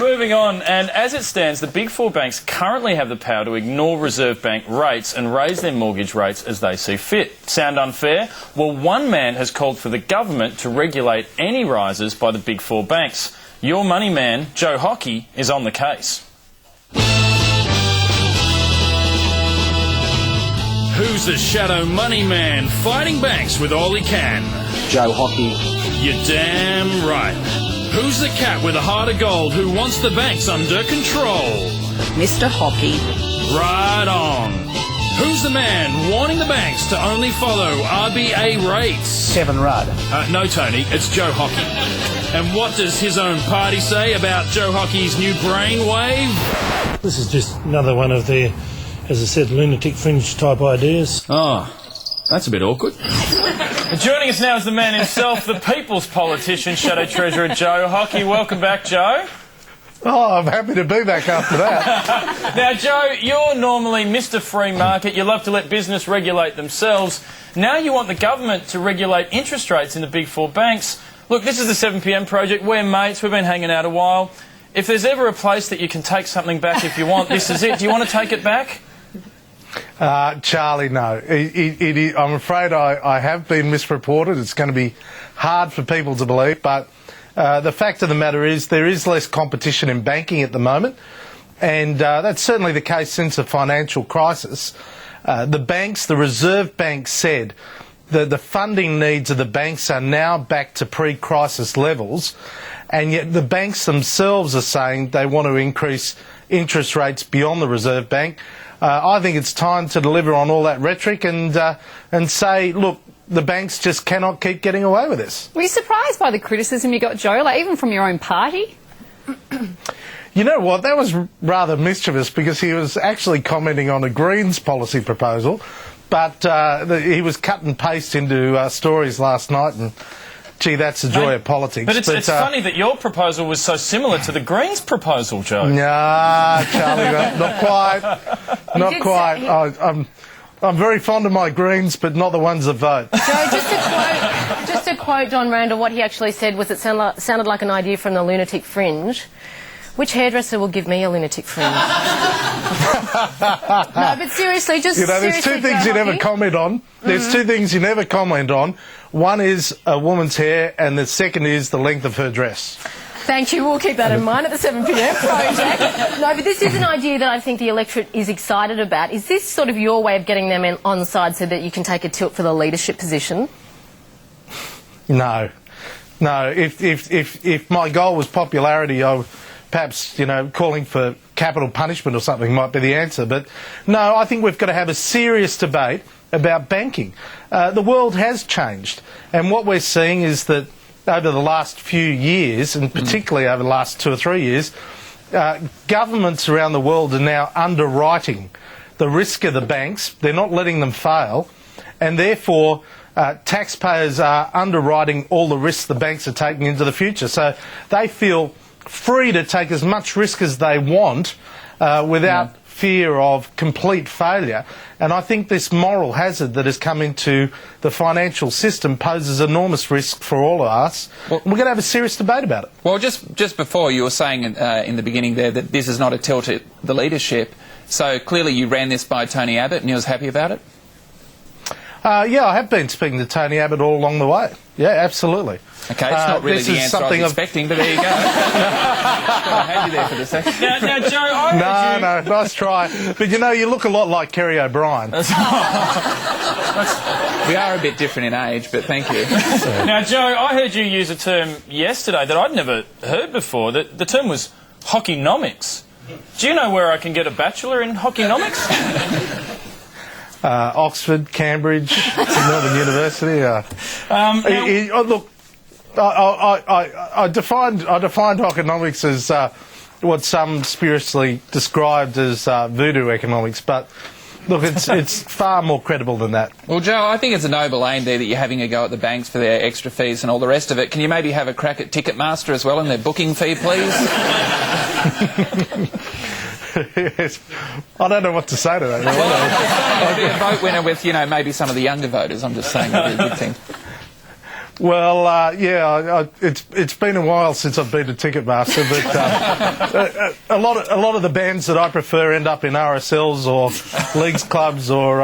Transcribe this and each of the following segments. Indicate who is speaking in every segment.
Speaker 1: Moving on, and as it stands, the big four banks currently have the power to ignore Reserve Bank rates and raise their mortgage rates as they see fit. Sound unfair? Well, one man has called for the government to regulate any rises by the big four banks. Your money man, Joe Hockey, is on the case. Who's the shadow money man fighting banks with all he can?
Speaker 2: Joe Hockey.
Speaker 1: You're damn right. Who's the cat with a heart of gold who wants the banks under control?
Speaker 3: Mr. Hockey.
Speaker 1: Right on. Who's the man warning the banks to only follow RBA rates?
Speaker 2: Kevin Rudd.
Speaker 1: No, Tony, it's Joe Hockey. And what does his own party say about Joe Hockey's new brainwave?
Speaker 4: This is just another one of their, as I said, lunatic fringe type ideas.
Speaker 1: Oh, that's a bit awkward. Joining us now is the man himself, the people's politician, Shadow Treasurer Joe Hockey. Welcome back, Joe.
Speaker 5: Oh, I'm happy to be back after that.
Speaker 1: Now, Joe, you're normally Mr. Free Market. You love to let business regulate themselves. Now you want the government to regulate interest rates in the big four banks. Look, this is the 7pm project. We're mates. We've been hanging out a while. If there's ever a place that you can take something back if you want, this is it. Do you want to take it back?
Speaker 5: Charlie, no. I'm afraid I have been misreported. It's going to be hard for people to believe, but the fact of the matter is there is less competition in banking at the moment, and that's certainly the case since the financial crisis. The banks, the Reserve Bank said that the funding needs of the banks are now back to pre-crisis levels, and yet the banks themselves are saying they want to increase interest rates beyond the Reserve Bank. I think it's time to deliver on all that rhetoric and say, look, the banks just cannot keep getting away with this.
Speaker 3: Were you surprised by the criticism you got, Joe, like even from your own party?
Speaker 5: You know what, that was rather mischievous because he was actually commenting on a Greens policy proposal, but he was cut and paste into stories last night, and gee, that's the joy of politics.
Speaker 1: But it's funny that your proposal was so similar to the Greens proposal, Joe.
Speaker 5: Nah, Charlie, not quite. Not quite. I'm very fond of my Greens, but not the ones that vote.
Speaker 6: Joe, just to quote Don Randall, what he actually said was it sounded like an idea from the lunatic fringe. Which hairdresser will give me a lunatic fringe? No, but seriously, just
Speaker 5: there's two things you never comment on. There's two things you never comment on. One is a woman's hair, and the second is the length of her dress.
Speaker 6: Thank you. We'll keep that in mind at the 7pm project. No, but this is an idea that I think the electorate is excited about. Is this sort of your way of getting them on side so that you can take a tilt for the leadership position?
Speaker 5: No. If my goal was popularity, perhaps, calling for capital punishment or something might be the answer. But no, I think we've got to have a serious debate about banking. The world has changed, and what we're seeing is that over the last few years, and particularly over the last 2 or 3 years, governments around the world are now underwriting the risk of the banks. They're not letting them fail, and therefore taxpayers are underwriting all the risks the banks are taking into the future. So they feel free to take as much risk as they want without fear of complete failure. And I think this moral hazard that has come into the financial system poses enormous risk for all of us. Well, we're going to have a serious debate about it.
Speaker 7: Well, just before you were saying in the beginning there that this is not a tilt at the leadership, so clearly you ran this by Tony Abbott and you was happy about it?
Speaker 5: Yeah, I have been speaking to Tony Abbott all along the way. Yeah, absolutely.
Speaker 7: Okay, it's not really the answer I was expecting, but there you go. I had you there for the second.
Speaker 1: Now, Joe,
Speaker 5: No, nice try. But you look a lot like Kerry O'Brien.
Speaker 7: We are a bit different in age, but thank you.
Speaker 1: Now, Joe, I heard you use a term yesterday that I'd never heard before. The term was hockeynomics. Do you know where I can get a bachelor in hockeynomics?
Speaker 5: Oxford, Cambridge, Melbourne University. Look, I defined economics as what some spiritually described as voodoo economics, but look, it's far more credible than that.
Speaker 7: Well, Joe, I think it's a noble aim there that you're having a go at the banks for their extra fees and all the rest of it. Can you maybe have a crack at Ticketmaster as well and their booking fee, please?
Speaker 5: Yes. I don't know what to say to that.
Speaker 7: Well, it'll be a vote winner with, maybe some of the younger voters. I'm just saying it'll be a good thing.
Speaker 5: Well, yeah, it's been a while since I've been to Ticketmaster, but a lot of the bands that I prefer end up in RSLs or Leagues clubs or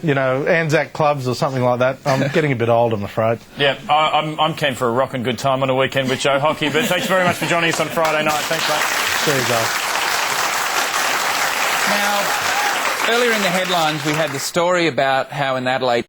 Speaker 5: Anzac clubs or something like that. I'm getting a bit old, I'm afraid.
Speaker 1: Yeah, I'm keen for a rockin' good time on a weekend with Joe Hockey, but thanks very much for joining us on Friday night. Thanks, mate.
Speaker 5: There you go.
Speaker 7: Now, earlier in the headlines, we had the story about how in Adelaide